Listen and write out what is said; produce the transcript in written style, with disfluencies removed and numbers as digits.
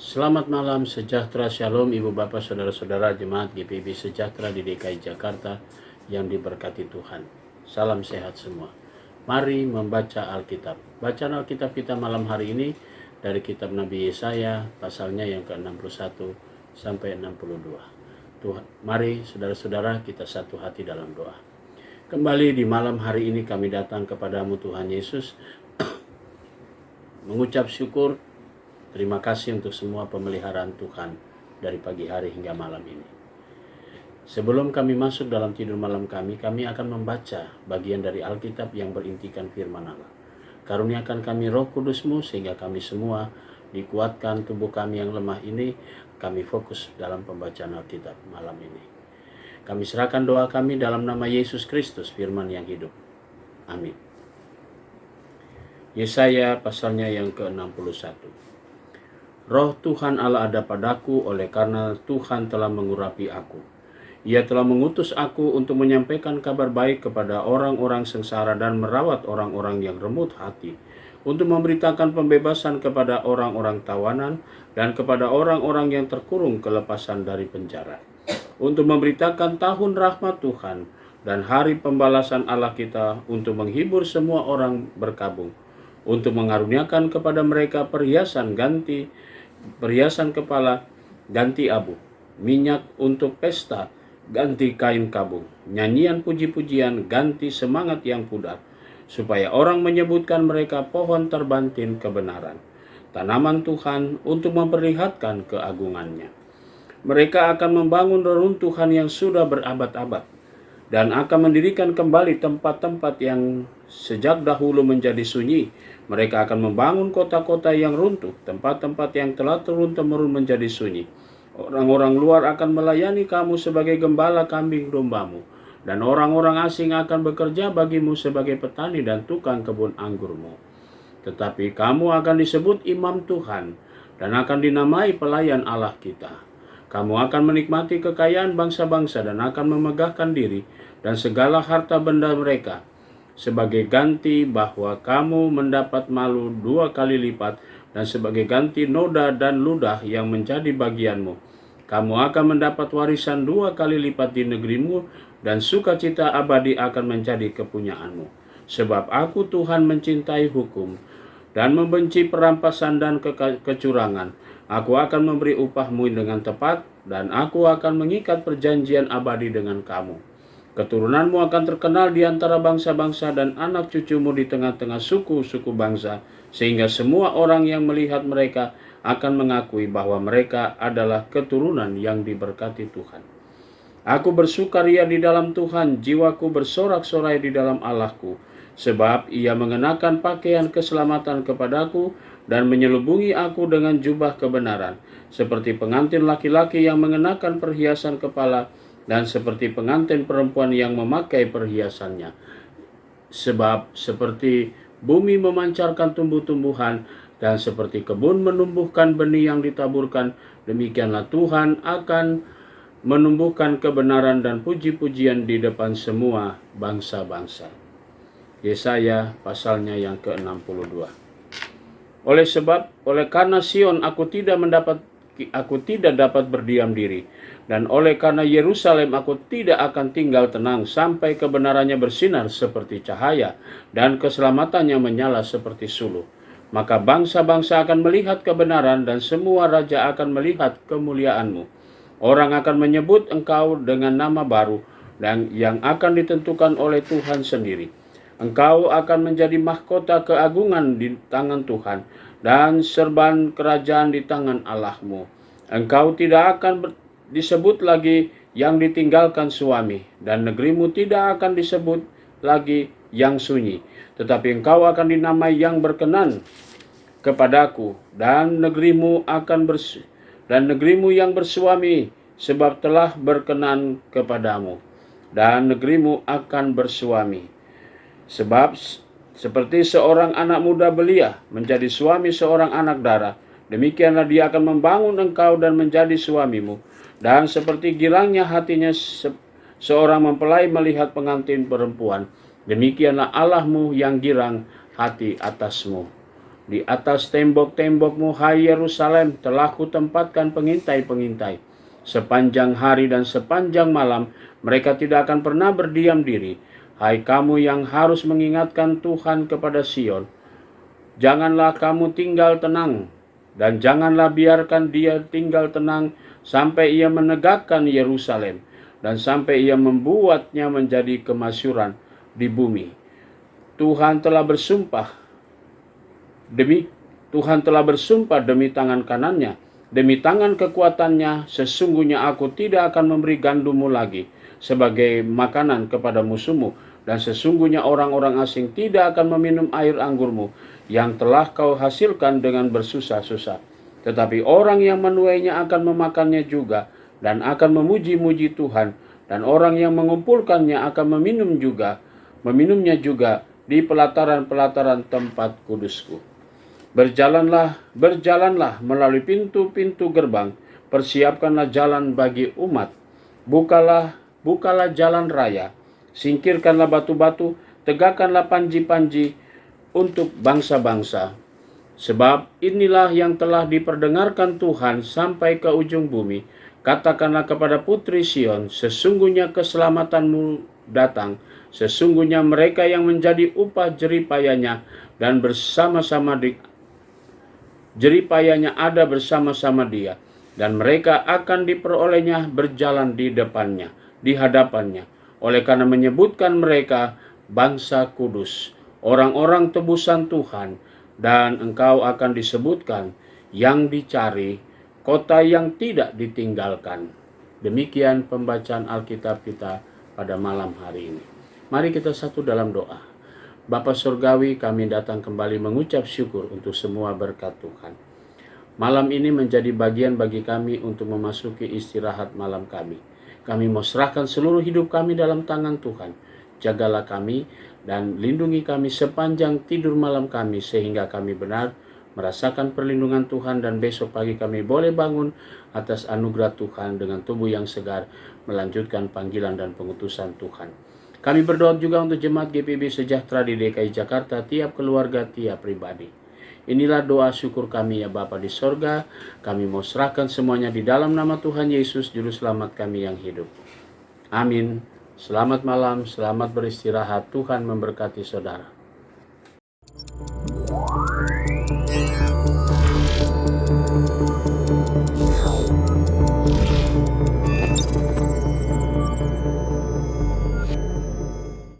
Selamat malam, sejahtera, shalom Ibu Bapak Saudara-saudara Jemaat GPIB Sejahtera di DKI Jakarta yang diberkati Tuhan. Salam sehat semua. Mari membaca Alkitab. Bacaan Alkitab kita malam hari ini dari kitab Nabi Yesaya pasalnya yang ke-61 sampai 62. Tuhan, mari saudara-saudara kita satu hati dalam doa. Kembali di malam hari ini kami datang kepadamu Tuhan Yesus mengucap syukur. Terima kasih untuk semua pemeliharaan Tuhan dari pagi hari hingga malam ini. Sebelum kami masuk dalam tidur malam kami akan membaca bagian dari Alkitab yang berintikan firman Allah. Karuniakan kami Roh Kudus-Mu sehingga kami semua dikuatkan tubuh kami yang lemah ini, kami fokus dalam pembacaan Alkitab malam ini. Kami serahkan doa kami dalam nama Yesus Kristus, firman yang hidup. Amin. Yesaya pasalnya yang ke-61. Roh Tuhan Allah ada padaku oleh karena Tuhan telah mengurapi aku. Ia telah mengutus aku untuk menyampaikan kabar baik kepada orang-orang sengsara dan merawat orang-orang yang remut hati, untuk memberitakan pembebasan kepada orang-orang tawanan dan kepada orang-orang yang terkurung kelepasan dari penjara, untuk memberitakan tahun rahmat Tuhan dan hari pembalasan Allah kita, untuk menghibur semua orang berkabung, untuk mengaruniakan kepada mereka perhiasan kepala ganti abu, minyak untuk pesta ganti kain kabung, nyanyian puji-pujian ganti semangat yang pudar, supaya orang menyebutkan mereka pohon terbantin kebenaran, tanaman Tuhan untuk memperlihatkan keagungannya. Mereka akan membangun reruntuhan yang sudah berabad-abad dan akan mendirikan kembali tempat-tempat yang sejak dahulu menjadi sunyi. Mereka akan membangun kota-kota yang runtuh, tempat-tempat yang telah turun-temurun menjadi sunyi. Orang-orang luar akan melayani kamu sebagai gembala kambing dombamu, dan orang-orang asing akan bekerja bagimu sebagai petani dan tukang kebun anggurmu. Tetapi kamu akan disebut imam Tuhan, dan akan dinamai pelayan Allah kita. Kamu akan menikmati kekayaan bangsa-bangsa dan akan memegahkan diri dan segala harta benda mereka, sebagai ganti bahwa kamu mendapat malu 2 kali lipat, dan sebagai ganti noda dan ludah yang menjadi bagianmu. Kamu akan mendapat warisan 2 kali lipat di negerimu, dan sukacita abadi akan menjadi kepunyaanmu. Sebab aku Tuhan mencintai hukum dan membenci perampasan dan kecurangan. Aku akan memberi upahmu dengan tepat, dan aku akan mengikat perjanjian abadi dengan kamu. Keturunanmu akan terkenal di antara bangsa-bangsa dan anak cucumu di tengah-tengah suku-suku bangsa, sehingga semua orang yang melihat mereka akan mengakui bahwa mereka adalah keturunan yang diberkati Tuhan. Aku bersukaria di dalam Tuhan, jiwaku bersorak-sorai di dalam Allahku, sebab ia mengenakan pakaian keselamatan kepadaku dan menyelubungi aku dengan jubah kebenaran, seperti pengantin laki-laki yang mengenakan perhiasan kepala, dan seperti pengantin perempuan yang memakai perhiasannya. Sebab seperti bumi memancarkan tumbuh-tumbuhan, dan seperti kebun menumbuhkan benih yang ditaburkan, demikianlah Tuhan akan menumbuhkan kebenaran dan puji-pujian di depan semua bangsa-bangsa. Yesaya pasalnya yang ke-62. Oleh karena Sion aku tidak dapat berdiam diri, dan oleh karena Yerusalem aku tidak akan tinggal tenang sampai kebenarannya bersinar seperti cahaya dan keselamatannya menyala seperti suluh. Maka bangsa-bangsa akan melihat kebenaran dan semua raja akan melihat kemuliaanmu. Orang akan menyebut engkau dengan nama baru dan yang akan ditentukan oleh Tuhan sendiri. Engkau akan menjadi mahkota keagungan di tangan Tuhan dan serban kerajaan di tangan Allahmu. Engkau tidak akan disebut lagi yang ditinggalkan suami, dan negerimu tidak akan disebut lagi yang sunyi, tetapi engkau akan dinamai yang berkenan kepadaku, dan negerimu yang bersuami, sebab telah berkenan kepadamu, dan negerimu akan bersuami. Sebab seperti seorang anak muda belia menjadi suami seorang anak darah, demikianlah dia akan membangun engkau dan menjadi suamimu. Dan seperti girangnya hatinya seorang mempelai melihat pengantin perempuan, demikianlah Allahmu yang girang hati atasmu. Di atas tembok-tembokmu, hai Yerusalem, telah kutempatkan pengintai-pengintai. Sepanjang hari dan sepanjang malam, mereka tidak akan pernah berdiam diri. Hai kamu yang harus mengingatkan Tuhan kepada Sion, janganlah kamu tinggal tenang, dan janganlah biarkan dia tinggal tenang sampai ia menegakkan Yerusalem, dan sampai ia membuatnya menjadi kemasyuran di bumi. Tuhan telah bersumpah demi tangan kanannya, demi tangan kekuatannya, sesungguhnya aku tidak akan memberi gandummu lagi sebagai makanan kepada musuhmu, dan sesungguhnya orang-orang asing tidak akan meminum air anggurmu yang telah kau hasilkan dengan bersusah-susah. Tetapi orang yang menuainya akan memakannya juga, dan akan memuji-muji Tuhan, dan orang yang mengumpulkannya akan meminumnya juga di pelataran-pelataran tempat kudusku. Berjalanlah melalui pintu-pintu gerbang, persiapkanlah jalan bagi umat, bukalah jalan raya, singkirkanlah batu-batu, tegakkanlah panji-panji untuk bangsa-bangsa. Sebab inilah yang telah diperdengarkan Tuhan sampai ke ujung bumi. Katakanlah kepada putri Sion, sesungguhnya keselamatanmu datang, sesungguhnya mereka yang menjadi upah jeripayanya dan jeripayanya ada bersama-sama dia, dan mereka akan diperolehnya berjalan di hadapannya. Oleh karena menyebutkan mereka bangsa kudus, orang-orang tebusan Tuhan, dan engkau akan disebutkan yang dicari, kota yang tidak ditinggalkan. Demikian pembacaan Alkitab kita pada malam hari ini. Mari kita satu dalam doa. Bapa Surgawi, kami datang kembali mengucap syukur untuk semua berkat Tuhan. Malam ini menjadi bagian bagi kami untuk memasuki istirahat malam kami. Kami mau serahkan seluruh hidup kami dalam tangan Tuhan. Jagalah kami dan lindungi kami sepanjang tidur malam kami, sehingga kami benar merasakan perlindungan Tuhan, dan besok pagi kami boleh bangun atas anugerah Tuhan dengan tubuh yang segar, melanjutkan panggilan dan pengutusan Tuhan. Kami berdoa juga untuk jemaat GPB Sejahtera di DKI Jakarta, tiap keluarga, tiap pribadi. Inilah doa syukur kami ya Bapa di sorga. Kami mau serahkan semuanya di dalam nama Tuhan Yesus, Juru Selamat kami yang hidup. Amin. Selamat malam, selamat beristirahat. Tuhan memberkati saudara.